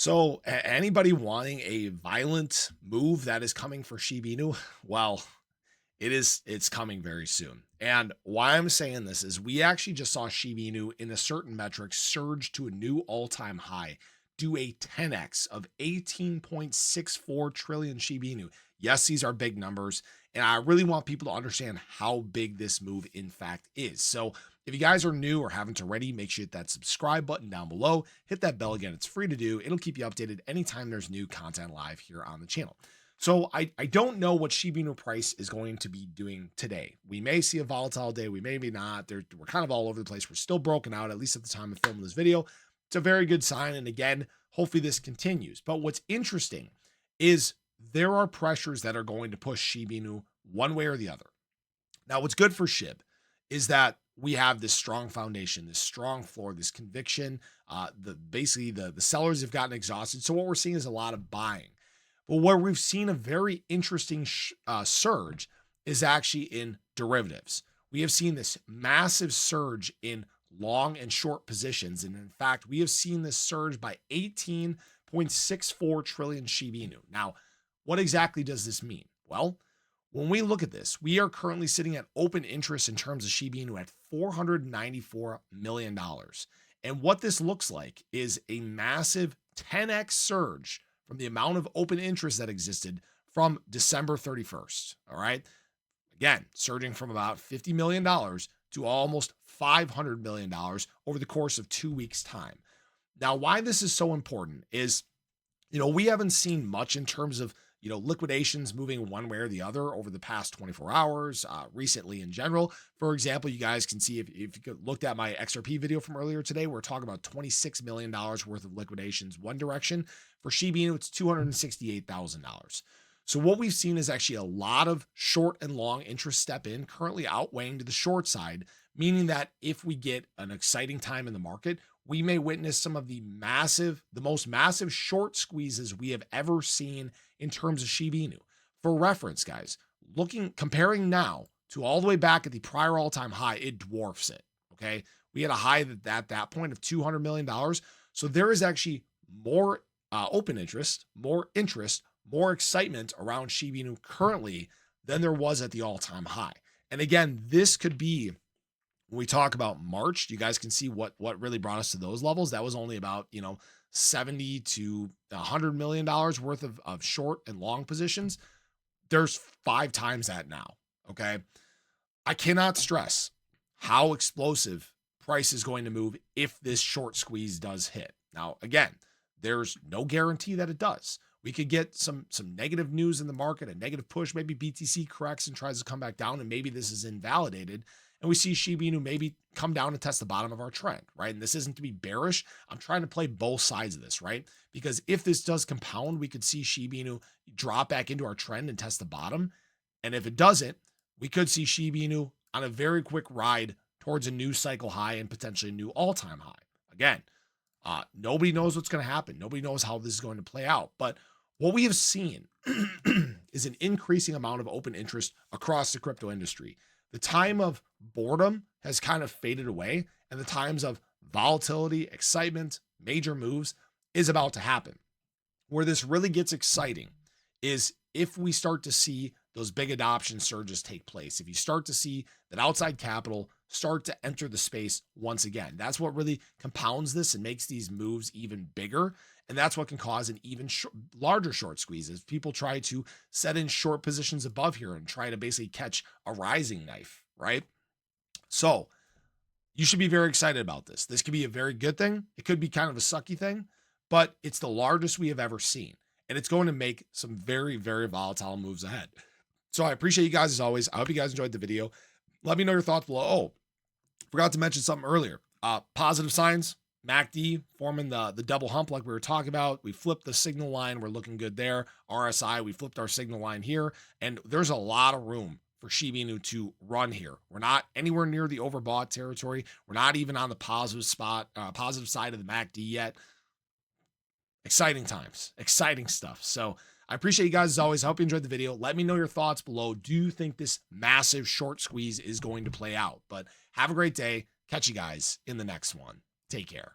So, anybody wanting a violent move that is coming for Shiba Inu? Well, it's coming very soon. And why I'm saying this is we actually just saw Shiba Inu in a certain metric surge to a new all-time high, do a 10x of 18.64 trillion Shiba Inu. Yes, these are big numbers, and I really want people to understand how big this move in fact is. So, if you guys are new or haven't already, make sure you hit that subscribe button down below. Hit that bell again. It's free to do. It'll keep you updated anytime there's new content live here on the channel. So I don't know what Shiba Inu price is going to be doing today. We may see a volatile day. We maybe not. We're kind of all over the place. We're still broken out, at least at the time of filming this video. It's a very good sign. And again, hopefully this continues. But what's interesting is there are pressures that are going to push Shiba Inu one way or the other. Now, what's good for SHIB is that we have this strong foundation, this strong floor, this conviction. The sellers have gotten exhausted. So what we're seeing is a lot of buying. But where we've seen a very interesting surge is actually in derivatives. We have seen this massive surge in long and short positions. And in fact, we have seen this surge by 18.64 trillion Shiba Inu. Now, what exactly does this mean? Well, when we look at this, we are currently sitting at open interest in terms of Shiba Inu at $494 million. And what this looks like is a massive 10x surge from the amount of open interest that existed from December 31st. All right. Again, surging from about $50 million to almost $500 million over the course of 2 weeks' time. Now, why this is so important is, we haven't seen much in terms of, liquidations moving one way or the other over the past 24 hours, recently in general. For example, you guys can see if you looked at my XRP video from earlier today, we're talking about $26 million worth of liquidations one direction. For Shiba Inu, it's $268,000. So what we've seen is actually a lot of short and long interest step in, currently outweighing to the short side, meaning that if we get an exciting time in the market, we may witness some of the most massive short squeezes we have ever seen in terms of Shiba Inu. For reference, guys, comparing now to all the way back at the prior all-time high, it dwarfs it. Okay. We had a high at that point of $200 million. So there is actually more open interest, more excitement around Shiba Inu currently than there was at the all-time high. And again, this could be, when we talk about March, you guys can see what really brought us to those levels. That was only about, 70 to $100 million worth of short and long positions. There's 5 times that now. Okay. I cannot stress how explosive price is going to move if this short squeeze does hit. Now, again, there's no guarantee that it does. We could get some negative news in the market, a negative push. Maybe BTC corrects and tries to come back down, and maybe this is invalidated. And we see Shiba Inu maybe come down and test the bottom of our trend, right? And this isn't to be bearish. I'm trying to play both sides of this, right? Because if this does compound, we could see Shiba Inu drop back into our trend and test the bottom. And if it doesn't, we could see Shiba Inu on a very quick ride towards a new cycle high and potentially a new all-time high. Again, nobody knows what's going to happen. Nobody knows how this is going to play out. But what we have seen is an increasing amount of open interest across the crypto industry. The time of boredom has kind of faded away, and the times of volatility, excitement, major moves is about to happen. Where this really gets exciting is if we start to see those big adoption surges take place. If you start to see that outside capital start to enter the space once again, that's what really compounds this and makes these moves even bigger. And that's what can cause an even larger short squeeze as people try to set in short positions above here and try to basically catch a rising knife, right? So you should be very excited about this. This could be a very good thing. It could be kind of a sucky thing, but it's the largest we have ever seen. And it's going to make some very, very volatile moves ahead. So I appreciate you guys as always. I hope you guys enjoyed the video. Let me know your thoughts below. Oh, forgot to mention something earlier. Positive signs. MACD forming the double hump like we were talking about. We flipped the signal line. We're looking good there. RSI, we flipped our signal line here. And there's a lot of room for Shiba Inu to run here. We're not anywhere near the overbought territory. We're not even on the positive side of the MACD yet. Exciting times, exciting stuff. So I appreciate you guys as always. I hope you enjoyed the video. Let me know your thoughts below. Do you think this massive short squeeze is going to play out? But have a great day. Catch you guys in the next one. Take care.